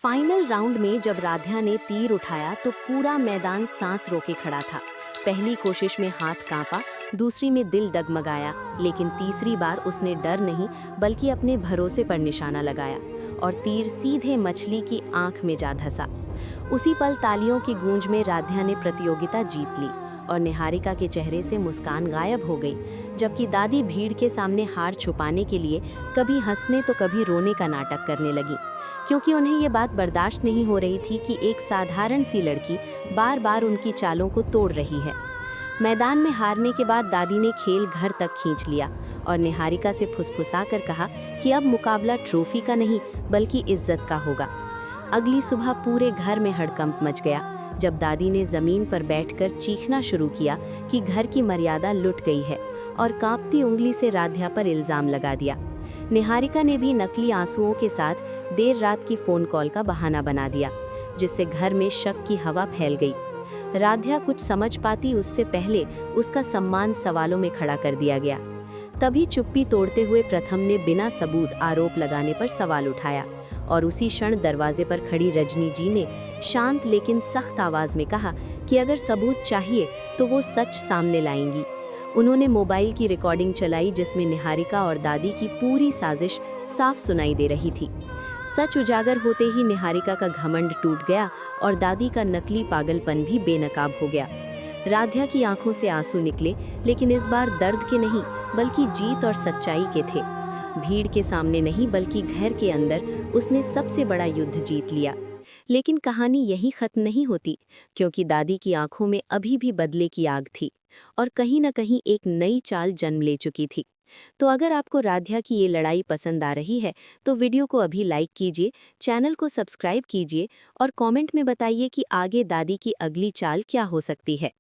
Final round में जब राध्या ने तीर उठाया तो पूरा मैदान सांस रोके खड़ा था। पहली कोशिश में हाथ कांपा, दूसरी में दिल डगमगाया, लेकिन तीसरी बार उसने डर नहीं बल्कि अपने भरोसे पर निशाना लगाया और तीर सीधे मछली की आंख में जा धंसा। उसी पल तालियों की गूंज में राध्या ने प्रतियोगिता जीत ली और निहारिका के चेहरे से मुस्कान गायब हो गई, जबकि दादी भीड़ के सामने हार छुपाने के लिए कभी हंसने तो कभी रोने का नाटक करने लगी, क्योंकि उन्हें ये बात बर्दाश्त नहीं हो रही थी कि एक साधारण सी लड़की बार बार उनकी चालों को तोड़ रही है। मैदान में हारने के बाद दादी ने खेल घर तक खींच लिया और निहारिका से फुसफुसा कर कहा कि अब मुकाबला ट्रॉफी का नहीं बल्कि इज्जत का होगा। अगली सुबह पूरे घर में हड़कंप मच गया जब दादी ने जमीन पर बैठकर चीखना शुरू किया कि घर की मर्यादा लुट गई है और कांपती उंगली से राध्या पर इल्जाम लगा दिया। निहारिका ने भी नकली आंसुओं के साथ देर रात की फोन कॉल का बहाना बना दिया, जिससे घर में शक की हवा फैल गई। राध्या कुछ समझ पाती उससे पहले उसका सम्मान सवालों में खड़ा कर दिया गया। तभी चुप्पी तोड़ते हुए प्रथम ने बिना सबूत आरोप लगाने पर सवाल उठाया और उसी क्षण दरवाजे पर खड़ी रजनी जी ने शांत लेकिन सख्त आवाज में कहा कि अगर सबूत चाहिए तो वो सच सामने लाएंगी। उन्होंने मोबाइल की रिकॉर्डिंग चलाई जिसमें निहारिका और दादी की पूरी साजिश साफ सुनाई दे रही थी। सच उजागर होते ही निहारिका का घमंड टूट गया और दादी का नकली पागलपन भी बेनकाब हो गया। राध्या की आंखों से आंसू निकले, लेकिन इस बार दर्द के नहीं बल्कि जीत और सच्चाई के थे। भीड़ के सामने नहीं बल्कि घर के अंदर उसने सबसे बड़ा युद्ध जीत लिया। लेकिन कहानी यही खत्म नहीं होती, क्योंकि दादी की आंखों में अभी भी बदले की आग थी और कहीं न कहीं एक नई चाल जन्म ले चुकी थी। तो अगर आपको राध्या की ये लड़ाई पसंद आ रही है तो वीडियो को अभी लाइक कीजिए, चैनल को सब्सक्राइब कीजिए और कमेंट में बताइए कि आगे दादी की अगली चाल क्या हो सकती है।